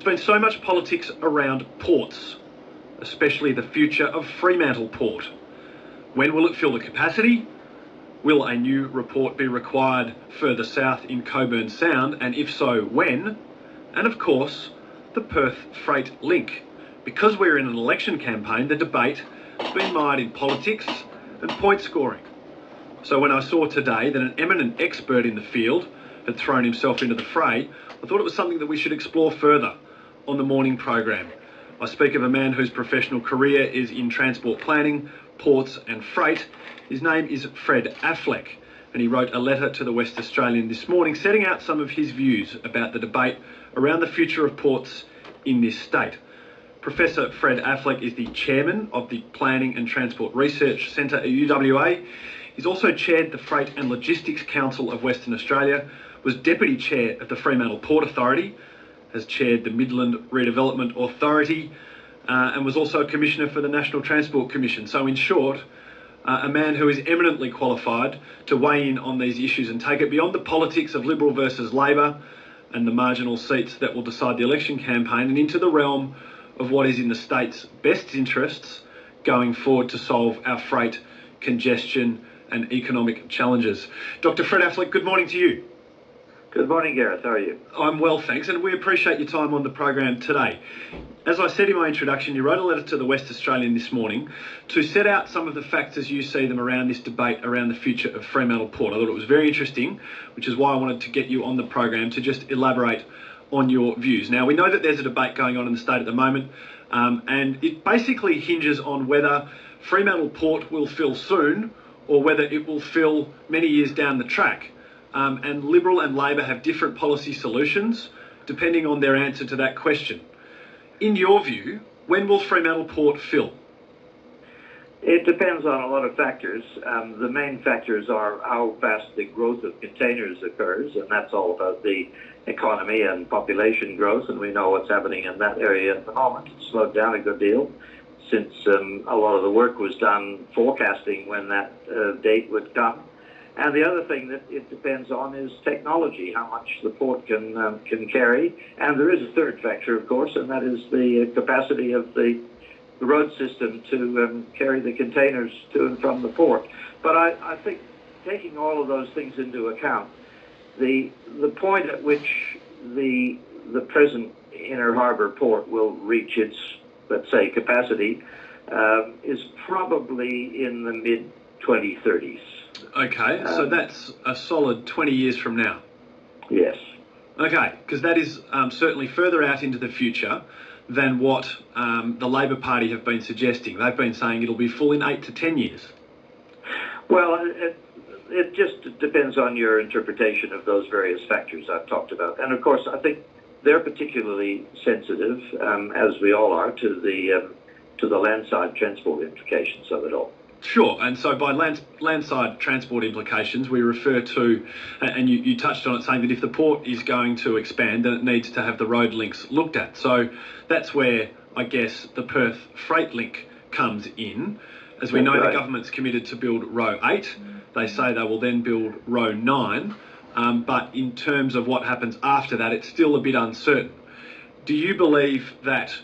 been so much politics around ports, especially the future of Fremantle Port. When will it fill the capacity? Will a new report be required further south in Cockburn Sound, and if so, when? And of course, the Perth Freight Link. Because we're in an election campaign, the debate has been mired in politics and point scoring. So when I saw today that an eminent expert in the field had thrown himself into the fray, I thought it was something that we should explore further on the morning program. I speak of a man whose professional career is in transport planning, ports and freight. His name is Fred Affleck, and he wrote a letter to the West Australian this morning setting out some of his views about the debate around the future of ports in this state. Professor Fred Affleck is the chairman of the Planning and Transport Research Centre at UWA. He's also chaired the Freight and Logistics Council of Western Australia, was Deputy Chair of the Fremantle Port Authority, has chaired the Midland Redevelopment Authority, and was also a Commissioner for the National Transport Commission. So in short, a man who is eminently qualified to weigh in on these issues and take it beyond the politics of Liberal versus Labor and the marginal seats that will decide the election campaign and into the realm of what is in the state's best interests going forward to solve our freight, congestion and economic challenges. Dr. Fred Affleck, good morning to you. Good morning, Gareth. How are you? I'm well, thanks, and we appreciate your time on the program today. As I said in my introduction, you wrote a letter to the West Australian this morning to set out some of the facts as you see them around this debate around the future of Fremantle Port. I thought it was very interesting, which is why I wanted to get you on the program to just elaborate on your views. Now, we know that there's a debate going on in the state at the moment, and it basically hinges on whether Fremantle Port will fill soon or whether it will fill many years down the track. And Liberal and Labor have different policy solutions depending on their answer to that question. In your view, when will Fremantle Port fill? It depends on a lot of factors. The main factors are how fast the growth of containers occurs, and that's all about the economy and population growth, and we know what's happening in that area at the moment. It's slowed down a good deal since a lot of the work was done forecasting when that date would come. And the other thing that it depends on is technology, how much the port can carry. And there is a third factor, of course, and that is the capacity of the road system to carry the containers to and from the port. But I think taking all of those things into account, the point at which the present inner harbour port will reach its, let's say, capacity is probably in the mid-2030s. Okay, so that's a solid 20 years from now. Yes. Okay, because that is certainly further out into the future than what the Labor Party have been suggesting. They've been saying it'll be full in 8 to 10 years. Well, it just depends on your interpretation of those various factors I've talked about. And of course, I think they're particularly sensitive, as we all are, to the landside transport implications of it all. Sure, and so by landside transport implications, we refer to, and you touched on it, saying that if the port is going to expand, then it needs to have the road links looked at. So that's where, I guess, the Perth Freight Link comes in. As we know, the government's committed to build Row 8. They say they will then build Row 9. But in terms of what happens after that, it's still a bit uncertain. Do you believe that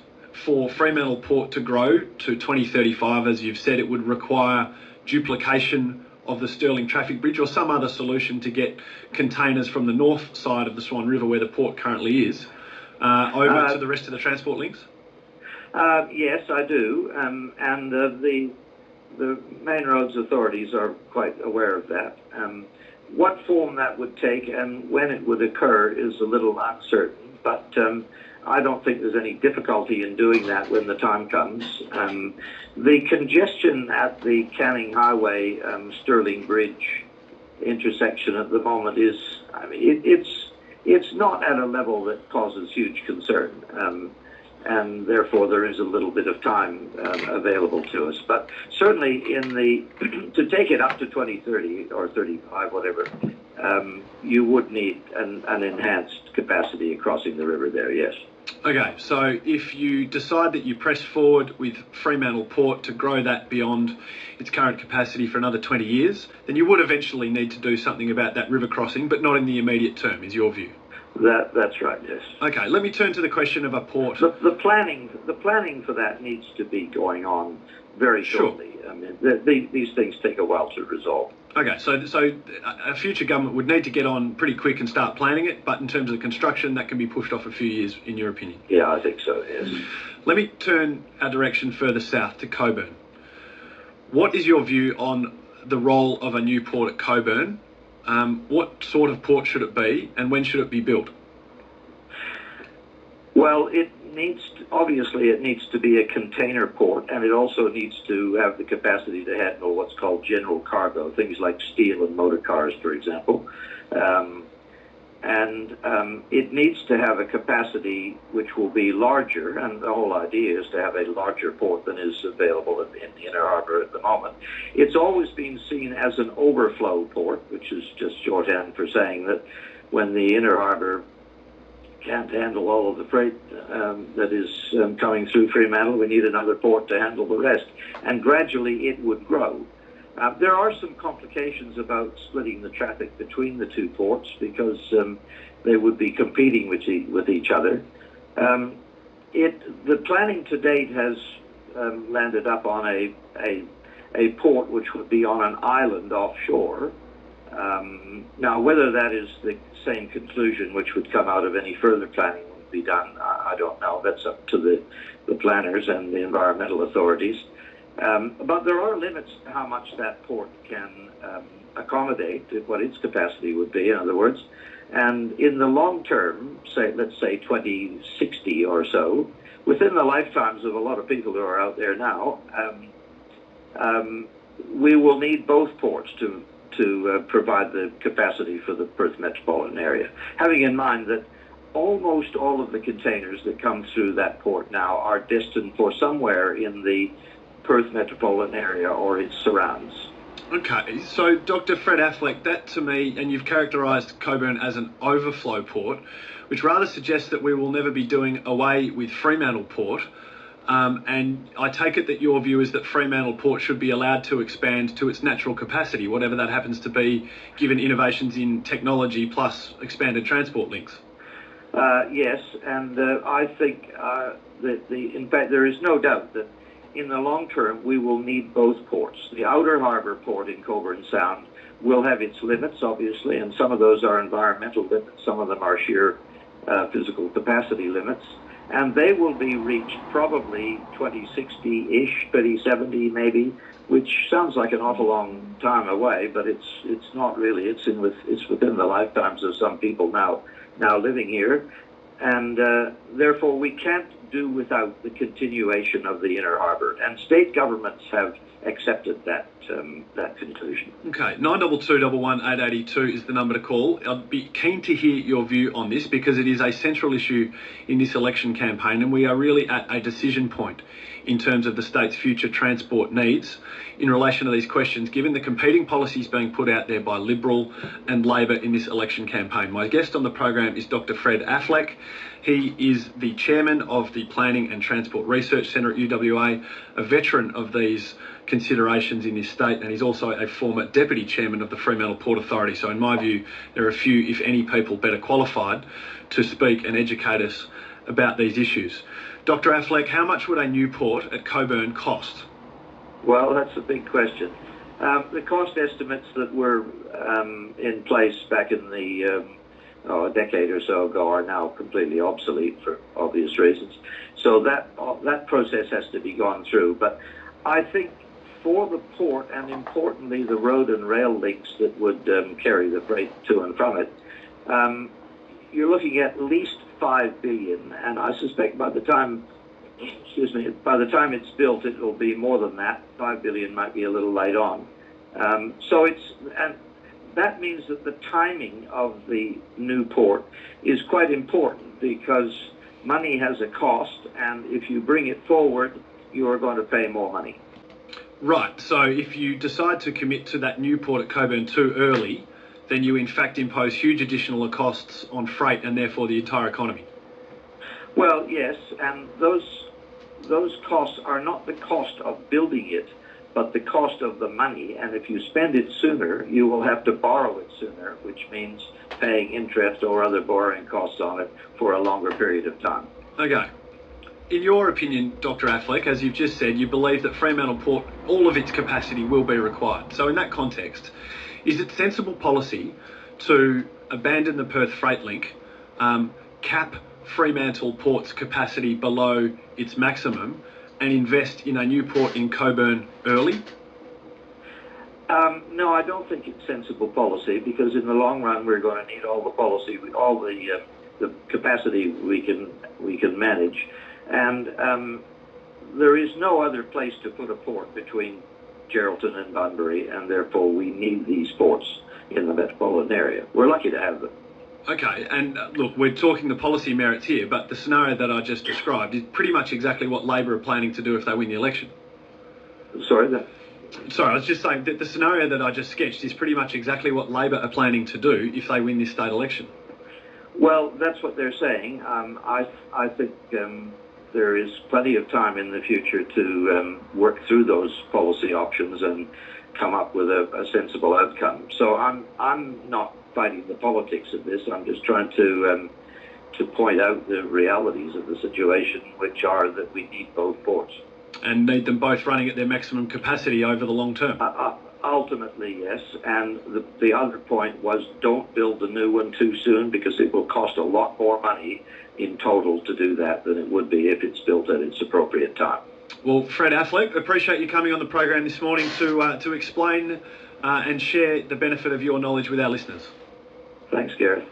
for Fremantle Port to grow to 2035, as you've said, it would require duplication of the Stirling Traffic Bridge or some other solution to get containers from the north side of the Swan River, where the port currently is, over to the rest of the transport links? Yes, I do. And the main roads authorities are quite aware of that. What form that would take and when it would occur is a little uncertain, but I don't think there's any difficulty in doing that when the time comes. The congestion at the Canning Highway Stirling Bridge intersection at the moment is, I mean, it's not at a level that causes huge concern, and therefore there is a little bit of time available to us. But certainly to take it up to 2030 or 35, whatever, you would need an enhanced capacity crossing the river there, yes. Okay, so if you decide that you press forward with Fremantle Port to grow that beyond its current capacity for another 20 years, then you would eventually need to do something about that river crossing, but not in the immediate term, is your view? That's right. Yes. Okay, let me turn to the question of a port. The planning for that needs to be going on very shortly. Sure. I mean, these things take a while to resolve. Okay, so a future government would need to get on pretty quick and start planning it, but in terms of construction, that can be pushed off a few years, in your opinion? Yeah, I think so, yes. Let me turn our direction further south to Coburn. What is your view on the role of a new port at Coburn? What sort of port should it be, and when should it be built? Well, obviously it needs to be a container port, and it also needs to have the capacity to handle what's called general cargo, things like steel and motor cars, for example. It needs to have a capacity which will be larger, and the whole idea is to have a larger port than is available in the inner harbor at the moment. It's always been seen as an overflow port, which is just shorthand for saying that when the inner harbor can't handle all of the freight that is coming through Fremantle, we need another port to handle the rest. And gradually it would grow. There are some complications about splitting the traffic between the two ports because they would be competing with each other. The planning to date has landed up on a port which would be on an island offshore. Now, whether that is the same conclusion which would come out of any further planning would be done, I don't know. That's up to the planners and the environmental authorities. But there are limits to how much that port can accommodate, what its capacity would be, in other words. And in the long term, let's say 2060 or so, within the lifetimes of a lot of people who are out there now, we will need both ports to provide the capacity for the Perth metropolitan area. Having in mind that almost all of the containers that come through that port now are destined for somewhere in the Perth metropolitan area or its surrounds. Okay, so Dr. Fred Affleck, that to me, and you've characterised Coburn as an overflow port, which rather suggests that we will never be doing away with Fremantle Port. And I take it that your view is that Fremantle Port should be allowed to expand to its natural capacity, whatever that happens to be, given innovations in technology plus expanded transport links. Yes, and I think in fact, there is no doubt that in the long term we will need both ports. The outer harbour port in Coburn Sound will have its limits, obviously, and some of those are environmental limits, some of them are sheer physical capacity limits. And they will be reached probably 2060-ish, 2070 maybe, which sounds like an awful long time away, but it's not really. It's within the lifetimes of some people now living here, and therefore we can't do without the continuation of the inner harbour. And state governments have accepted that conclusion. Okay, 92211882 is the number to call. I'd be keen to hear your view on this because it is a central issue in this election campaign, and we are really at a decision point in terms of the state's future transport needs in relation to these questions, given the competing policies being put out there by Liberal and Labor in this election campaign. My guest on the program is Dr. Fred Affleck. He is the chairman of the Planning and Transport Research Centre at UWA, a veteran of these considerations in this state, and he's also a former deputy chairman of the Fremantle Port Authority. So in my view, there are few, if any, people better qualified to speak and educate us about these issues. Dr. Affleck, how much would a new port at Coburn cost? Well, that's a big question. The cost estimates that were in place back in the a decade or so ago are now completely obsolete for obvious reasons. So that process has to be gone through. But I think for the port, and importantly the road and rail links that would carry the freight to and from it, you're looking at least $5 billion, and I suspect by the time it's built, it will be more than that. $5 billion might be a little late on. And that means that the timing of the new port is quite important because money has a cost, and if you bring it forward, you are going to pay more money. Right, so if you decide to commit to that new port at Coburn too early, then you in fact impose huge additional costs on freight and therefore the entire economy. Well, yes, and those costs are not the cost of building it, but the cost of the money, and if you spend it sooner, you will have to borrow it sooner, which means paying interest or other borrowing costs on it for a longer period of time. Okay. In your opinion, Dr. Affleck, as you've just said, you believe that Fremantle Port, all of its capacity will be required. So in that context, is it sensible policy to abandon the Perth Freight Link, cap Fremantle Port's capacity below its maximum, and invest in a new port in Coburn early? No, I don't think it's sensible policy, because in the long run we're going to need all the policy, all the capacity we can manage, and there is no other place to put a port between Geraldton and Bunbury, and therefore we need these ports in the metropolitan area. We're lucky to have them. Okay, and look, we're talking the policy merits here, but the scenario that I just described is pretty much exactly what Labor are planning to do if they win the election. Sorry, I was just saying that the scenario that I just sketched is pretty much exactly what Labor are planning to do if they win this state election. Well, that's what they're saying. I think there is plenty of time in the future to work through those policy options and come up with a sensible outcome. So I'm not fighting the politics of this. I'm just trying to point out the realities of the situation, which are that we need both ports. And need them both running at their maximum capacity over the long term. Ultimately, yes. And the other point was, don't build the new one too soon, because it will cost a lot more money in total to do that than it would be if it's built at its appropriate time. Well, Fred Affleck, appreciate you coming on the program this morning to explain and share the benefit of your knowledge with our listeners. Thanks, Gareth.